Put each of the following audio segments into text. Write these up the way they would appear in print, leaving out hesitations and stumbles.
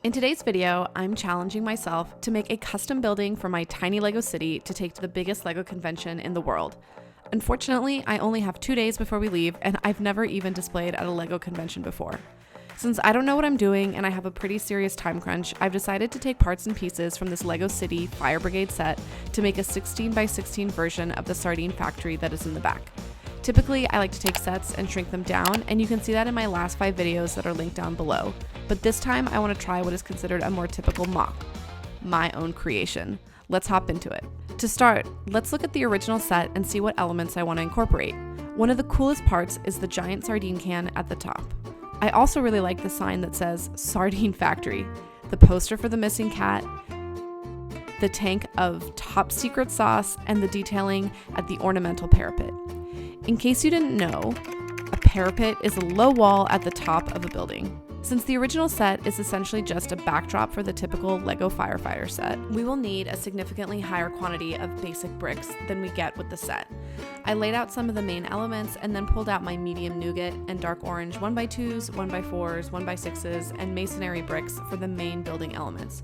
In today's video, I'm challenging myself to make a custom building for my tiny Lego city to take to the biggest Lego convention in the world. Unfortunately, I only have 2 days before we leave, and I've never even displayed at a Lego convention before. Since I don't know what I'm doing and I have a pretty serious time crunch, I've decided to take parts and pieces from this Lego City Fire Brigade set to make a 16x16 version of the Sardine factory that is in the back. Typically, I like to take sets and shrink them down, and you can see that in my last 5 videos that are linked down below. But this time, I want to try what is considered a more typical mock, my own creation. Let's hop into it. To start, let's look at the original set and see what elements I want to incorporate. One of the coolest parts is the giant sardine can at the top. I also really like the sign that says Sardine Factory, the poster for the missing cat, the tank of top secret sauce, and the detailing at the ornamental parapet. In case you didn't know, a parapet is a low wall at the top of a building. Since the original set is essentially just a backdrop for the typical Lego firefighter set, we will need a significantly higher quantity of basic bricks than we get with the set. I laid out some of the main elements and then pulled out my medium nougat and dark orange 1x2s, 1x4s, 1x6s, and masonry bricks for the main building elements.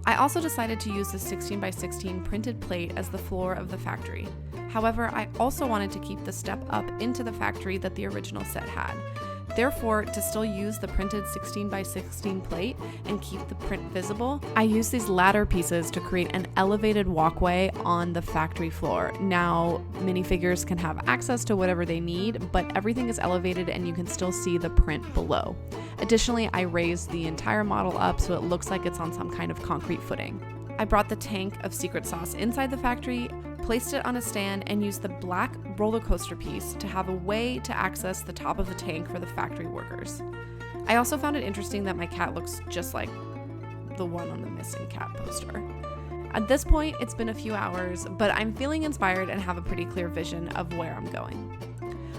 I also decided to use the 16x16 printed plate as the floor of the factory. However, I also wanted to keep the step up into the factory that the original set had. Therefore, to still use the printed 16x16 plate and keep the print visible, I used these ladder pieces to create an elevated walkway on the factory floor. Now, minifigures can have access to whatever they need, but everything is elevated and you can still see the print below. Additionally, I raised the entire model up so it looks like it's on some kind of concrete footing. I brought the tank of secret sauce inside the factory, placed it on a stand, and used the black roller coaster piece to have a way to access the top of the tank for the factory workers. I also found it interesting that my cat looks just like the one on the missing cat poster. At this point, it's been a few hours, but I'm feeling inspired and have a pretty clear vision of where I'm going.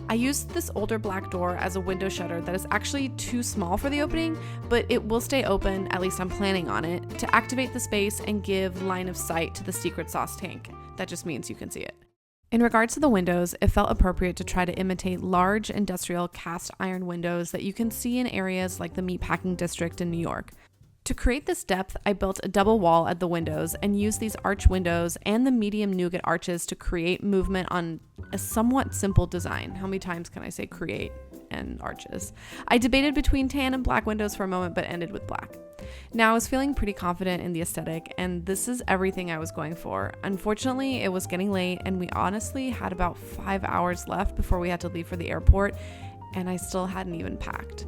I used this older black door as a window shutter that is actually too small for the opening, but it will stay open, at least I'm planning on it, to activate the space and give line of sight to the secret sauce tank. That just means you can see it. In regards to the windows, it felt appropriate to try to imitate large industrial cast iron windows that you can see in areas like the meatpacking district in New York. To create this depth, I built a double wall at the windows and used these arch windows and the medium nougat arches to create movement on a somewhat simple design. How many times can I say create and arches? I debated between tan and black windows for a moment, but ended with black. Now I was feeling pretty confident in the aesthetic, and this is everything I was going for. Unfortunately, it was getting late, and we honestly had about 5 hours left before we had to leave for the airport, and I still hadn't even packed.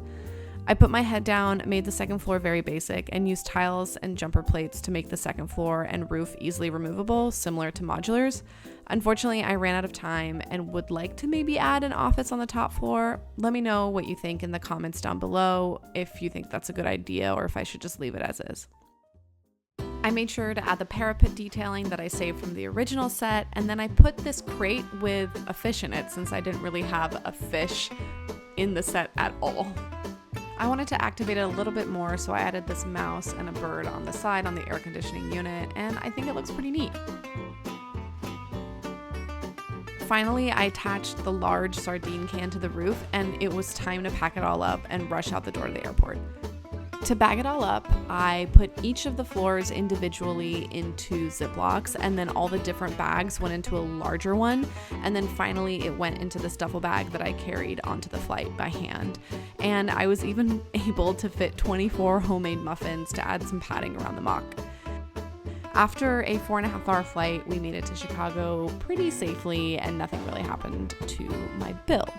I put my head down, made the second floor very basic, and used tiles and jumper plates to make the second floor and roof easily removable, similar to modulars. Unfortunately, I ran out of time and would like to maybe add an office on the top floor. Let me know what you think in the comments down below, if you think that's a good idea or if I should just leave it as is. I made sure to add the parapet detailing that I saved from the original set, and then I put this crate with a fish in it since I didn't really have a fish in the set at all. I wanted to activate it a little bit more, so I added this mouse and a bird on the side on the air conditioning unit, and I think it looks pretty neat. Finally, I attached the large sardine can to the roof, and it was time to pack it all up and rush out the door to the airport. To bag it all up, I put each of the floors individually into Ziplocs, and then all the different bags went into a larger one, and then finally it went into this duffel bag that I carried onto the flight by hand. And I was even able to fit 24 homemade muffins to add some padding around the mock. After a 4.5-hour flight, we made it to Chicago pretty safely, and nothing really happened to my build.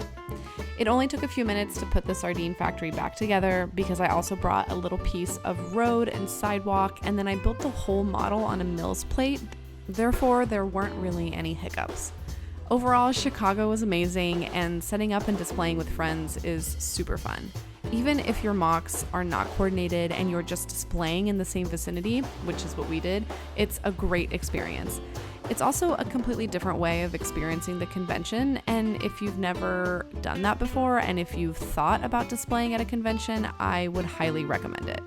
It only took a few minutes to put the Sardine factory back together because I also brought a little piece of road and sidewalk, and then I built the whole model on a Mills plate. Therefore, there weren't really any hiccups. Overall, Chicago was amazing, and setting up and displaying with friends is super fun. Even if your mocks are not coordinated and you're just displaying in the same vicinity, which is what we did, it's a great experience. It's also a completely different way of experiencing the convention, and if you've never done that before and if you've thought about displaying at a convention, I would highly recommend it.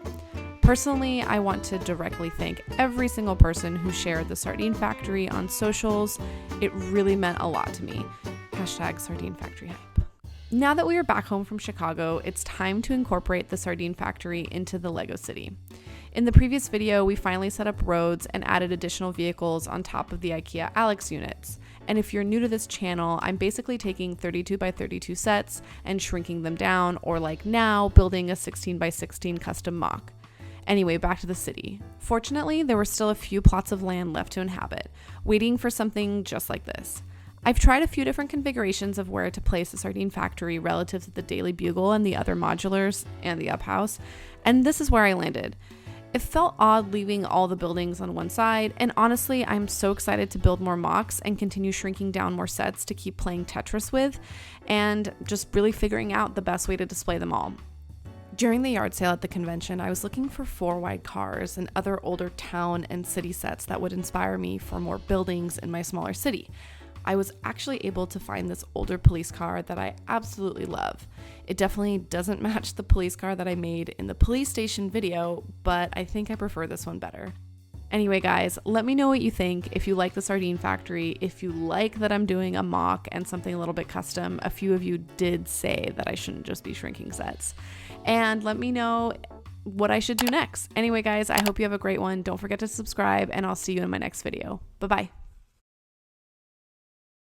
Personally, I want to directly thank every single person who shared the Sardine Factory on socials. It really meant a lot to me. #Sardine Factory Hype. Now that we are back home from Chicago, it's time to incorporate the Sardine Factory into the Lego City. In the previous video, we finally set up roads and added additional vehicles on top of the IKEA Alex units. And if you're new to this channel, I'm basically taking 32 by 32 sets and shrinking them down, or like now, building a 16 by 16 custom mock. Anyway, back to the city. Fortunately, there were still a few plots of land left to inhabit, waiting for something just like this. I've tried a few different configurations of where to place the Sardine factory relative to the Daily Bugle and the other modulars and the up house, and this is where I landed. It felt odd leaving all the buildings on one side, and honestly, I'm so excited to build more mocks and continue shrinking down more sets to keep playing Tetris with, and just really figuring out the best way to display them all. During the yard sale at the convention, I was looking for 4-wide cars and other older town and city sets that would inspire me for more buildings in my smaller city. I was actually able to find this older police car that I absolutely love. It definitely doesn't match the police car that I made in the police station video, but I think I prefer this one better. Anyway, guys, let me know what you think. If you like the Sardine factory, if you like that I'm doing a mock and something a little bit custom. A few of you did say that I shouldn't just be shrinking sets. And let me know what I should do next. Anyway, guys, I hope you have a great one. Don't forget to subscribe, and I'll see you in my next video. Bye-bye.